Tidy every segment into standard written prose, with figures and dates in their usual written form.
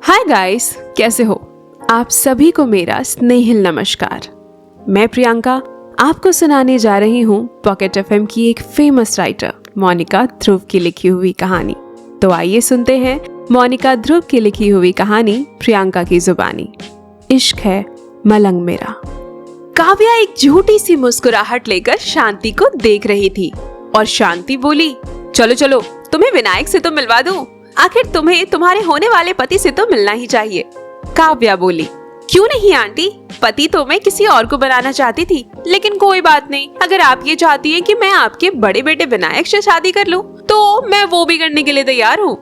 Hi guys, कैसे हो आप सभी को मेरा स्नेहिल नमस्कार। मैं प्रियंका आपको सुनाने जा रही हूँ पॉकेट एफएम की एक फेमस राइटर मोनिका ध्रुव की लिखी हुई कहानी। तो आइए सुनते हैं मोनिका ध्रुव की लिखी हुई कहानी प्रियंका की जुबानी। इश्क है मलंग मेरा। काव्या एक झूठी सी मुस्कुराहट लेकर शांति को देख रही थी और शांति बोली, चलो चलो तुम्हें विनायक से तो मिलवा दूं। आखिर तुम्हें तुम्हारे होने वाले पति से तो मिलना ही चाहिए। काव्या बोली, क्यों नहीं आंटी, पति तो मैं किसी और को बनाना चाहती थी, लेकिन कोई बात नहीं, अगर आप ये चाहती हैं कि मैं आपके बड़े बेटे विनायक से शादी कर लूं, तो मैं वो भी करने के लिए तैयार हूँ।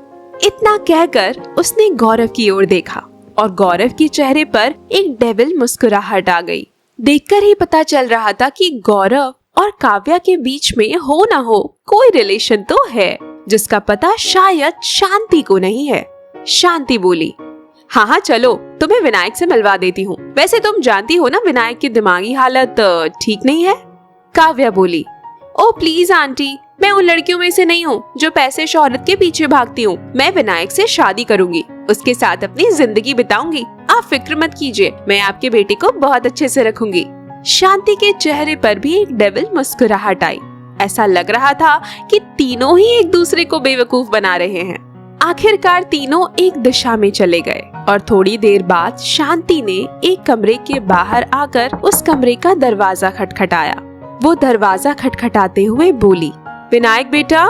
इतना कहकर उसने गौरव की ओर देखा और गौरव के चेहरे पर एक डेविल मुस्कुराहट आ गई। देखकर ही पता चल रहा था कि गौरव और काव्या के बीच में हो ना हो कोई रिलेशन तो है, जिसका पता शायद शांति को नहीं है। शांति बोली, हाँ चलो तुम्हें विनायक से मिलवा देती हूँ। वैसे तुम जानती हो ना विनायक की दिमागी हालत ठीक नहीं है। काव्या बोली, ओ प्लीज आंटी, मैं उन लड़कियों में से नहीं हूँ जो पैसे शोहरत के पीछे भागती हूँ। मैं विनायक से शादी करूंगी, उसके साथ अपनी जिंदगी बिताऊंगी। आप फिक्र मत कीजिए, मैं आपके बेटे को बहुत अच्छे से रखूंगी। शांति के चेहरे पर भी एक डेविल मुस्कुराहट आई। ऐसा लग रहा था कि तीनों ही एक दूसरे को बेवकूफ बना रहे हैं। आखिरकार तीनों एक दिशा में चले गए और थोड़ी देर बाद शांति ने एक कमरे के बाहर आकर उस कमरे का दरवाजा खटखटाया। वो दरवाजा खटखटाते हुए बोली, विनायक बेटा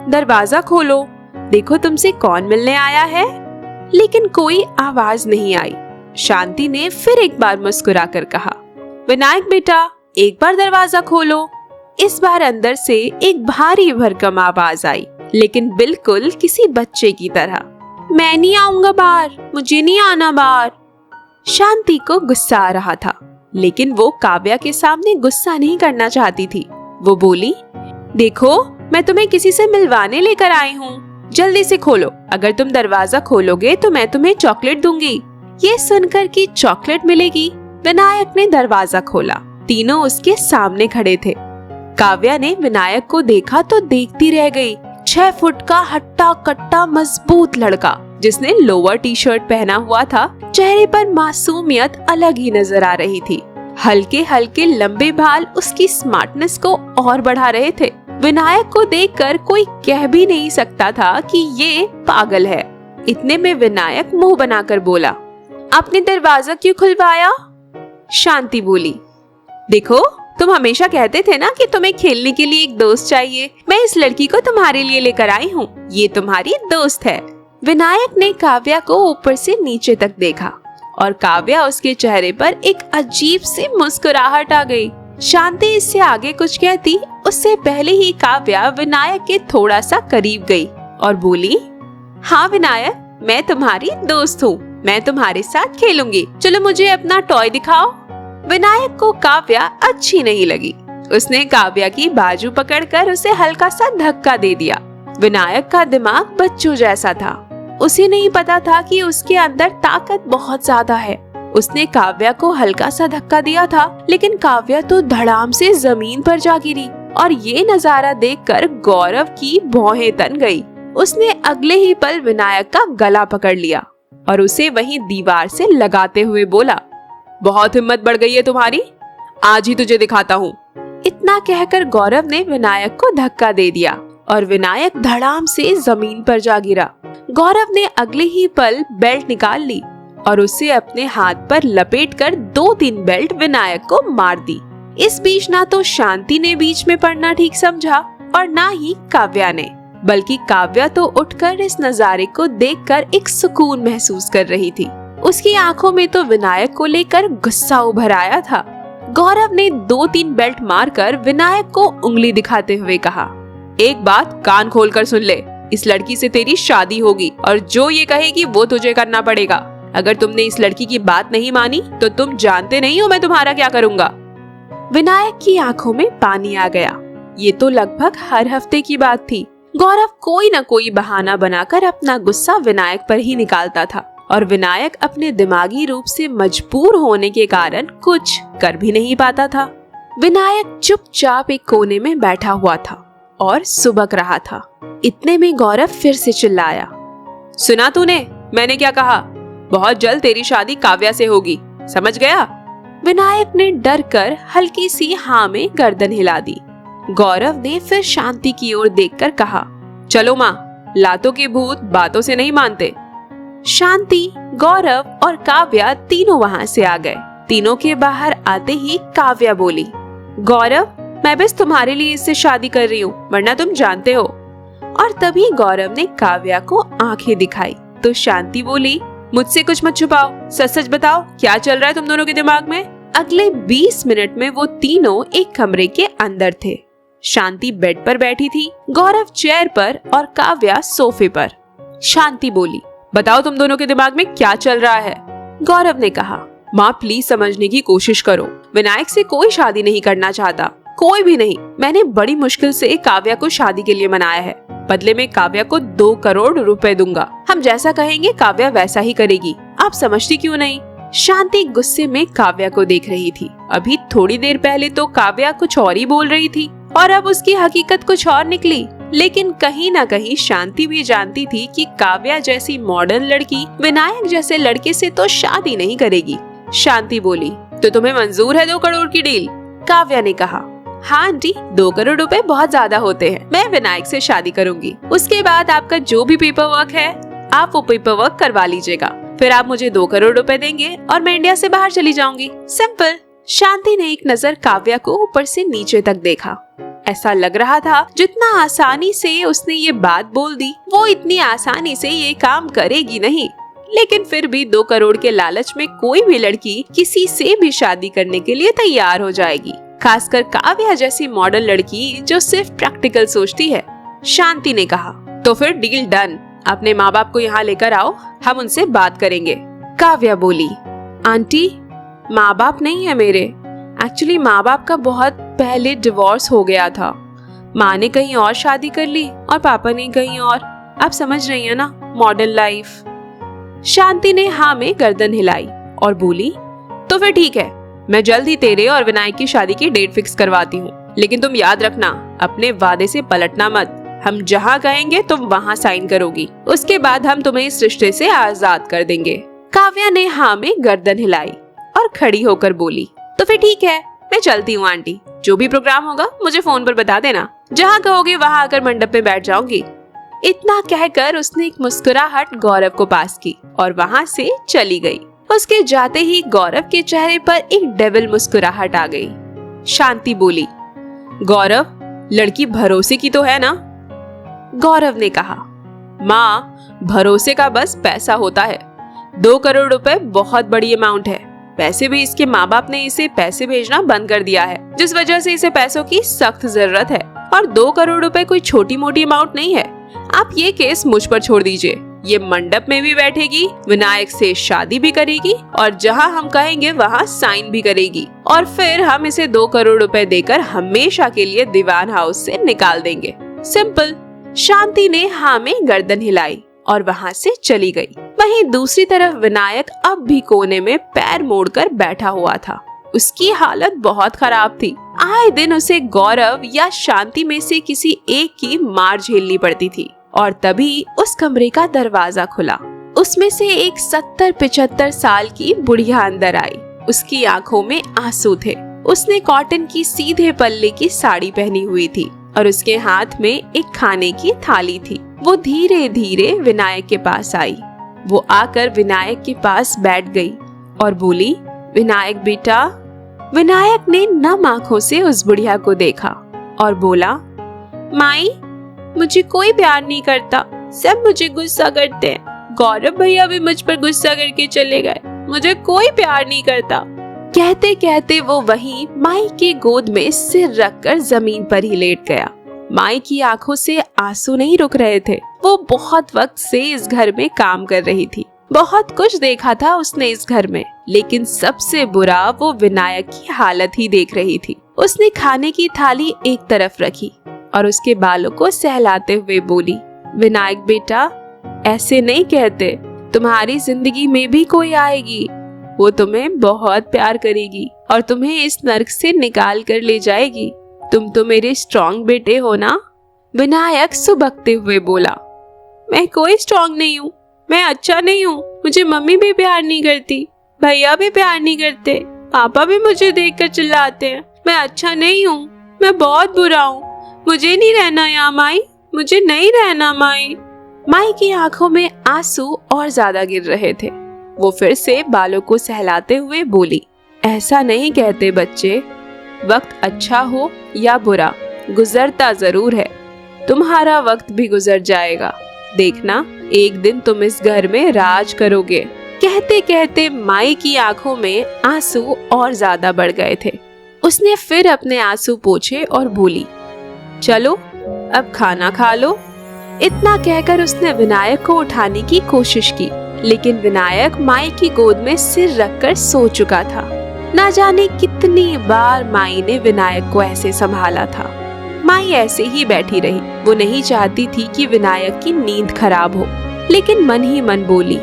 दरवाजा खोलो, देखो तुमसे कौन मिलने आया है। लेकिन कोई आवाज नहीं आई। शांति ने फिर एक बार मुस्कुरा कर कहा, विनायक बेटा एक बार दरवाजा खोलो। इस बार अंदर से एक भारी भरकम आवाज आई, लेकिन बिल्कुल किसी बच्चे की तरह। मैं नहीं आऊंगा बाहर, मुझे नहीं आना बाहर। शांति को गुस्सा आ रहा था, लेकिन वो काव्या के सामने गुस्सा नहीं करना चाहती थी। वो बोली, देखो मैं तुम्हें किसी से मिलवाने लेकर आई हूँ, जल्दी से खोलो। अगर तुम दरवाजा खोलोगे तो मैं तुम्हें चॉकलेट दूंगी। ये सुनकर कि चॉकलेट मिलेगी, विनायक ने दरवाजा खोला। तीनों उसके सामने खड़े थे। काव्या ने विनायक को देखा तो देखती रह गई। 6 फुट का हट्टा कट्टा मजबूत लड़का जिसने लोअर टी शर्ट पहना हुआ था, चेहरे पर मासूमियत अलग ही नजर आ रही थी। हल्के हल्के लंबे बाल उसकी स्मार्टनेस को और बढ़ा रहे थे। विनायक को देखकर कोई कह भी नहीं सकता था कि ये पागल है। इतने में विनायक मुंह बनाकर बोला, आपने दरवाजा क्यों खुलवाया? शांति बोली, देखो तुम हमेशा कहते थे ना कि तुम्हें खेलने के लिए एक दोस्त चाहिए। मैं इस लड़की को तुम्हारे लिए लेकर आई हूँ, ये तुम्हारी दोस्त है। विनायक ने काव्या को ऊपर से नीचे तक देखा और काव्या उसके चेहरे पर एक अजीब सी मुस्कुराहट आ गई। शांति इससे आगे कुछ कहती उससे पहले ही काव्या विनायक के थोड़ा सा करीब गई और बोली, हाँ विनायक, मैं तुम्हारी दोस्त हूँ, मैं तुम्हारे साथ खेलूंगी, चलो मुझे अपना टॉय दिखाओ। विनायक को काव्या अच्छी नहीं लगी। उसने काव्या की बाजू पकड़कर उसे हल्का सा धक्का दे दिया। विनायक का दिमाग बच्चों जैसा था। उसे नहीं पता था कि उसके अंदर ताकत बहुत ज्यादा है। उसने काव्या को हल्का सा धक्का दिया था, लेकिन काव्या तो धड़ाम से जमीन पर जा गिरी और ये नजारा देखकर गौरव की भौहें तन गई। उसने अगले ही पल विनायक का गला पकड़ लिया और उसे वहीं दीवार से लगाते हुए बोला, बहुत हिम्मत बढ़ गई है तुम्हारी, आज ही तुझे दिखाता हूँ। इतना कहकर गौरव ने विनायक को धक्का दे दिया और विनायक धड़ाम से जमीन पर जा गिरा। गौरव ने अगले ही पल बेल्ट निकाल ली और उसे अपने हाथ पर लपेटकर 2-3 बेल्ट विनायक को मार दी। इस बीच ना तो शांति ने बीच में पड़ना ठीक समझा और ना ही काव्या ने, बल्कि काव्या तो उठकर इस नजारे को देखकर एक सुकून महसूस कर रही थी। उसकी आंखों में तो विनायक को लेकर गुस्सा उभर आया था। गौरव ने 2-3 बेल्ट मारकर विनायक को उंगली दिखाते हुए कहा, एक बात कान खोलकर सुन ले, इस लड़की से तेरी शादी होगी और जो ये कहेगी वो तुझे करना पड़ेगा। अगर तुमने इस लड़की की बात नहीं मानी तो तुम जानते नहीं हो मैं तुम्हारा क्या करूंगा। विनायक की आंखों में पानी आ गया। ये तो लगभग हर हफ्ते की बात थी। गौरव कोई न कोई बहाना बनाकर अपना गुस्सा विनायक पर ही निकालता था और विनायक अपने दिमागी रूप से मजबूर होने के कारण कुछ कर भी नहीं पाता था। विनायक चुपचाप एक कोने में बैठा हुआ था और सुबक रहा था। इतने में गौरव फिर से चिल्लाया, सुना तूने मैंने क्या कहा? बहुत जल्द तेरी शादी काव्या से होगी, समझ गया? विनायक ने डर कर हल्की सी हाँ में गर्दन हिला दी। गौरव ने फिर शांति की ओर देखकर कहा, चलो माँ, लातों के भूत बातों से नहीं मानते। शांति, गौरव और काव्या तीनों वहाँ से आ गए। तीनों के बाहर आते ही काव्या बोली, गौरव, मैं बस तुम्हारे लिए इससे शादी कर रही हूँ, वरना तुम जानते हो। और तभी गौरव ने काव्या को आंखें दिखाई तो शांति बोली, मुझसे कुछ मत छुपाओ, सच सच बताओ, क्या चल रहा है तुम दोनों के दिमाग में? अगले 20 मिनट में वो तीनों एक कमरे के अंदर थे। शांति बेड पर बैठी थी, गौरव चेयर पर और काव्या सोफे पर। शांति बोली, बताओ तुम दोनों के दिमाग में क्या चल रहा है? गौरव ने कहा, माँ प्लीज समझने की कोशिश करो, विनायक से कोई शादी नहीं करना चाहता, कोई भी नहीं। मैंने बड़ी मुश्किल से काव्या को शादी के लिए मनाया है। बदले में काव्या को 2 करोड़ रुपए दूंगा। हम जैसा कहेंगे काव्या वैसा ही करेगी। आप समझती क्यों नहीं? शांति गुस्से में काव्या को देख रही थी। अभी थोड़ी देर पहले तो काव्या कुछ और ही बोल रही थी और अब उसकी हकीकत कुछ और निकली। लेकिन कहीं ना कहीं शांति भी जानती थी कि काव्या जैसी मॉडर्न लड़की विनायक जैसे लड़के से तो शादी नहीं करेगी। शांति बोली, तो तुम्हें मंजूर है 2 करोड़ की डील? काव्या ने कहा, हाँ आंटी, 2 करोड़ रुपए बहुत ज्यादा होते हैं। मैं विनायक से शादी करूंगी। उसके बाद आपका जो भी पेपर वर्क है आप वो पेपर वर्क करवा लीजिएगा। फिर आप मुझे 2 करोड़ रुपए देंगे और मैं इंडिया से बाहर चली जाऊंगी। सिंपल। शांति ने एक नजर काव्या को ऊपर से नीचे तक देखा। ऐसा लग रहा था जितना आसानी से उसने ये बात बोल दी, वो इतनी आसानी से ये काम करेगी नहीं। लेकिन फिर भी 2 करोड़ के लालच में कोई भी लड़की किसी से भी शादी करने के लिए तैयार हो जाएगी, खासकर काव्या जैसी मॉडल लड़की जो सिर्फ प्रैक्टिकल सोचती है। शांति ने कहा, तो फिर डील डन। अपने माँ बाप को यहाँ लेकर आओ, हम उनसे बात करेंगे। काव्या बोली, आंटी, माँ बाप नहीं है मेरे। एक्चुअली माँ बाप का बहुत पहले डिवोर्स हो गया था। माँ ने कहीं और शादी कर ली और पापा ने कहीं और। आप समझ रही है ना, मॉडर्न लाइफ। शांति ने हाँ में गर्दन हिलाई और बोली, तो फिर ठीक है, मैं जल्द ही तेरे और विनायक की शादी की डेट फिक्स करवाती हूँ। लेकिन तुम याद रखना, अपने वादे से पलटना मत। हम जहाँ कहेंगे तुम वहाँ साइन करोगी। उसके बाद हम तुम्हें इस रिश्ते से आजाद कर देंगे। काव्या ने हाँ में गर्दन हिलाई और खड़ी होकर बोली, तो फिर ठीक है, मैं चलती हूँ आंटी। जो भी प्रोग्राम होगा मुझे फोन पर बता देना। जहाँ कहोगे वहाँ आकर मंडप पे बैठ जाऊंगी। इतना कहकर उसने एक मुस्कुराहट गौरव को पास की और वहाँ से चली गई। उसके जाते ही गौरव के चेहरे पर एक डेविल मुस्कुराहट आ गई। शांति बोली, गौरव, लड़की भरोसे की तो है ना? गौरव ने कहा, माँ, भरोसे का बस पैसा होता है। 2 करोड़ रुपए बहुत बड़ी अमाउंट है। वैसे भी इसके माँ बाप ने इसे पैसे भेजना बंद कर दिया है, जिस वजह से इसे पैसों की सख्त जरूरत है। और 2 करोड़ रुपए कोई छोटी मोटी अमाउंट नहीं है। आप ये केस मुझ पर छोड़ दीजिए। ये मंडप में भी बैठेगी, विनायक से शादी भी करेगी और जहाँ हम कहेंगे वहाँ साइन भी करेगी। और फिर हम इसे 2 करोड़ रुपए देकर हमेशा के लिए दीवान हाउस से निकाल देंगे। सिंपल। शांति ने हाँ में गर्दन हिलाई और वहाँ से चली गई। वहीं दूसरी तरफ विनायक अब भी कोने में पैर मोड़कर बैठा हुआ था। उसकी हालत बहुत खराब थी। आए दिन उसे गौरव या शांति में से किसी एक की मार झेलनी पड़ती थी। और तभी उस कमरे का दरवाजा खुला। उसमें से एक 70-75 साल की बुढ़िया अंदर आई। उसकी आंखों में आंसू थे। उसने कॉटन की सीधे पल्ले की साड़ी पहनी हुई थी और उसके हाथ में एक खाने की थाली थी। वो धीरे धीरे विनायक के पास आई। वो आकर विनायक के पास बैठ गई और बोली, विनायक बेटा। विनायक ने नम आंखों से उस बुढ़िया को देखा और बोला, माई, मुझे कोई प्यार नहीं करता, सब मुझे गुस्सा करते हैं। गौरव भैया भी मुझ पर गुस्सा करके चले गए। मुझे कोई प्यार नहीं करता। कहते कहते वो वहीं माई की गोद में सिर रखकर जमीन पर ही लेट गया। माई की आंखों से आंसू नहीं रुक रहे थे। वो बहुत वक्त से इस घर में काम कर रही थी। बहुत कुछ देखा था उसने इस घर में, लेकिन सबसे बुरा वो विनायक की हालत ही देख रही थी। उसने खाने की थाली एक तरफ रखी और उसके बालों को सहलाते हुए बोली, विनायक बेटा, ऐसे नहीं कहते। तुम्हारी जिंदगी में भी कोई आएगी। वो तुम्हें बहुत प्यार करेगी और तुम्हें इस नर्क से निकाल कर ले जाएगी। तुम तो मेरे स्ट्रॉन्ग बेटे हो ना? विनायक सुबकते हुए बोला, मैं कोई स्ट्रॉन्ग नहीं हूँ। मैं अच्छा नहीं हूँ, मुझे मम्मी भी प्यार नहीं करती, भैया भी प्यार नहीं करते, पापा भी मुझे देखकर चिल्लाते हैं। मैं अच्छा नहीं हूँ, मैं बहुत बुरा हूँ, मुझे नहीं रहना यहाँ माई, मुझे नहीं रहना माई। माई की आंखों में आंसू और ज्यादा गिर रहे थे। वो फिर से बालों को सहलाते हुए बोली, ऐसा नहीं कहते बच्चे, वक्त अच्छा हो या बुरा गुजरता जरूर है, तुम्हारा वक्त भी गुजर जाएगा, देखना एक दिन तुम इस घर में राज करोगे। कहते कहते माई की आंखों में आंसू और ज्यादा बढ़ गए थे। उसने फिर अपने आंसू पोंछे और बोली, चलो अब खाना खा लो। इतना कहकर उसने विनायक को उठाने की कोशिश की, लेकिन विनायक माई की गोद में सिर रखकर सो चुका था। ना जाने कितनी बार माई ने विनायक को ऐसे संभाला था। माई ऐसे ही बैठी रही। वो नहीं चाहती थी कि विनायक की नींद खराब हो, लेकिन मन ही मन बोली,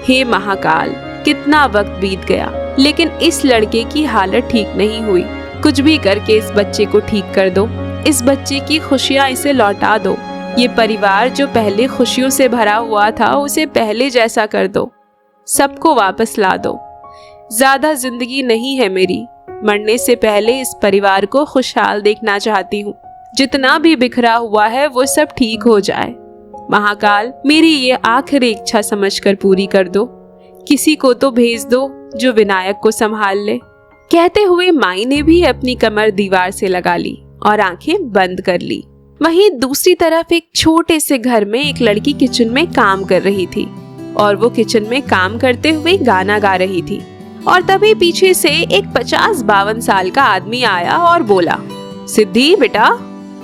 हे महाकाल, कितना वक्त बीत गया, लेकिन इस लड़के की हालत ठीक नहीं हुई। कुछ भी करके इस बच्चे को ठीक कर दो, इस बच्चे की खुशियां इसे लौटा दो। ये परिवार जो पहले खुशियों से भरा हुआ था, उसे पहले जैसा कर दो, सबको वापस ला दो। ज्यादा जिंदगी नहीं है मेरी, मरने से पहले इस परिवार को खुशहाल देखना चाहती हूँ। जितना भी बिखरा हुआ है वो सब ठीक हो जाए। महाकाल, मेरी ये आखिरी इच्छा समझकर पूरी कर दो। किसी को तो भेज दो जो विनायक को संभाल ले। कहते हुए माई ने भी अपनी कमर दीवार से लगा ली और आंखें बंद कर ली। वहीं दूसरी तरफ एक छोटे से घर में एक लड़की किचन में काम कर रही थी और वो किचन में काम करते हुए गाना गा रही थी। और तभी पीछे से एक 50-52 साल का आदमी आया और बोला, सिद्धि बेटा,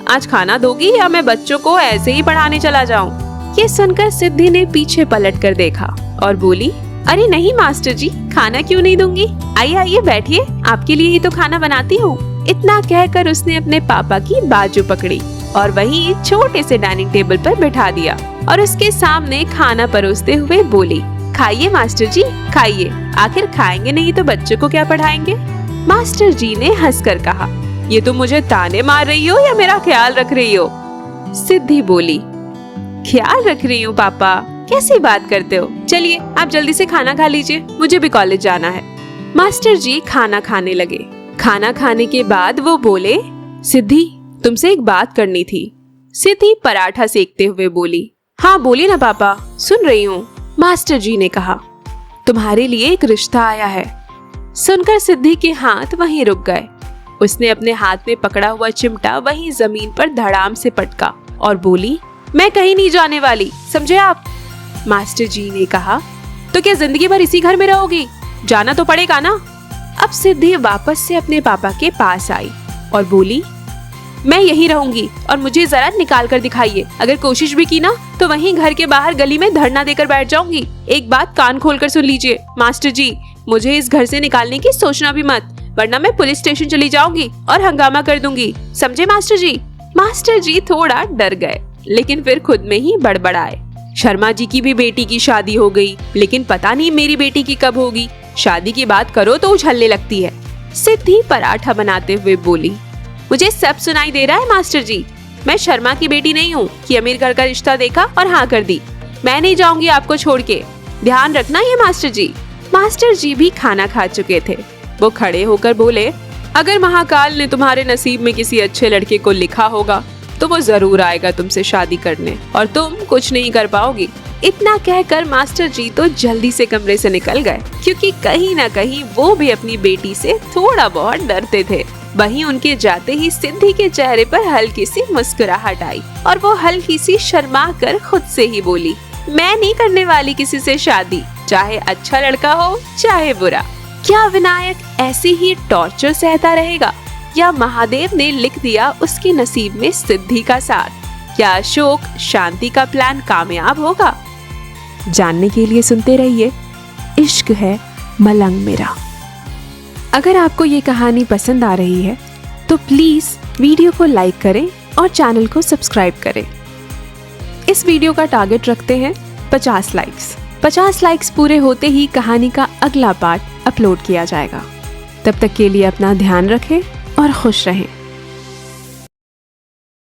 आज खाना दोगी या मैं बच्चों को ऐसे ही पढ़ाने चला जाऊं? ये सुनकर सिद्धि ने पीछे पलट कर देखा और बोली, अरे नहीं मास्टर जी, खाना क्यों नहीं दूंगी, आइए आइए बैठिए, आपके लिए ही तो खाना बनाती हूँ। इतना कहकर उसने अपने पापा की बाजू पकड़ी और वहीं छोटे से डाइनिंग टेबल पर बिठा दिया और उसके सामने खाना परोसते हुए बोली, खाइए मास्टर जी, खाइए, आखिर खाएंगे नहीं तो बच्चों को क्या पढ़ाएंगे? मास्टर जी ने हंसकर कहा, ये तो मुझे ताने मार रही हो या मेरा ख्याल रख रही हो? सिद्धि बोली, ख्याल रख रही हूँ पापा, कैसी बात करते हो? चलिए आप जल्दी से खाना खा लीजिए, मुझे भी कॉलेज जाना है। मास्टर जी खाना खाने लगे। खाना खाने के बाद वो बोले, सिद्धि तुमसे एक बात करनी थी। सिद्धि पराठा सेकते हुए बोली, हाँ बोलिए ना पापा, सुन रही हूँ। मास्टर जी ने कहा, तुम्हारे लिए एक रिश्ता आया है। सुनकर सिद्धि के हाथ वहीं रुक गए। उसने अपने हाथ में पकड़ा हुआ चिमटा वहीं जमीन पर धड़ाम से पटका और बोली, मैं कहीं नहीं जाने वाली, समझे आप? मास्टर जी ने कहा, तो क्या जिंदगी भर इसी घर में रहोगी? जाना तो पड़ेगा ना। अब सिद्धि वापस से अपने पापा के पास आई और बोली, मैं यहीं रहूंगी और मुझे जरा निकाल कर दिखाइए। अगर कोशिश भी की ना तो वहीं घर के बाहर गली में धरना देकर बैठ जाऊंगी। एक बात कान खोलकर सुन लीजिए मास्टर जी, मुझे इस घर से निकालने की सोचना भी मत, वरना मैं पुलिस स्टेशन चली जाऊंगी और हंगामा कर दूंगी, समझे मास्टर जी? मास्टर जी थोड़ा डर गए, लेकिन फिर खुद में ही बड़बड़ाए, शर्मा जी की भी बेटी की शादी हो गई, लेकिन पता नहीं मेरी बेटी की कब होगी। शादी की बात करो तो उछलने लगती है। सिद्धि पराठा बनाते हुए बोली, मुझे सब सुनाई दे रहा है मास्टर जी, मैं शर्मा की बेटी नहीं हूँ कि अमीर घर का रिश्ता देखा और हाँ कर दी। मैं नहीं जाऊंगी आपको छोड़ के, ध्यान रखना ये मास्टर जी। मास्टर जी भी खाना खा चुके थे। वो खड़े होकर बोले, अगर महाकाल ने तुम्हारे नसीब में किसी अच्छे लड़के को लिखा होगा तो वो जरूर आएगा तुमसे शादी करने और तुम कुछ नहीं कर पाओगी। इतना कहकर मास्टर जी तो जल्दी से कमरे से निकल गए, क्योंकि कहीं ना कहीं वो भी अपनी बेटी से थोड़ा बहुत डरते थे। वहीं उनके जाते ही सिद्धि के चेहरे पर हल्की सी मुस्कुराहट आई और वो हल्की सी शर्मा कर खुद से ही बोली, मैं नहीं करने वाली किसी से शादी, चाहे अच्छा लड़का हो चाहे बुरा। क्या विनायक ऐसे ही टॉर्चर सहता रहेगा या महादेव ने लिख दिया उसके नसीब में सिद्धि का साथ? क्या अशोक शांति का प्लान कामयाब होगा? जानने के लिए सुनते रहिए इश्क है मलंग मेरा। अगर आपको ये कहानी पसंद आ रही है तो प्लीज वीडियो को लाइक करें और चैनल को सब्सक्राइब करें। इस वीडियो का टारगेट रखते हैं 50 लाइक्स। 50 लाइक्स पूरे होते ही कहानी का अगला पार्ट अपलोड किया जाएगा। तब तक के लिए अपना ध्यान रखें और खुश रहें।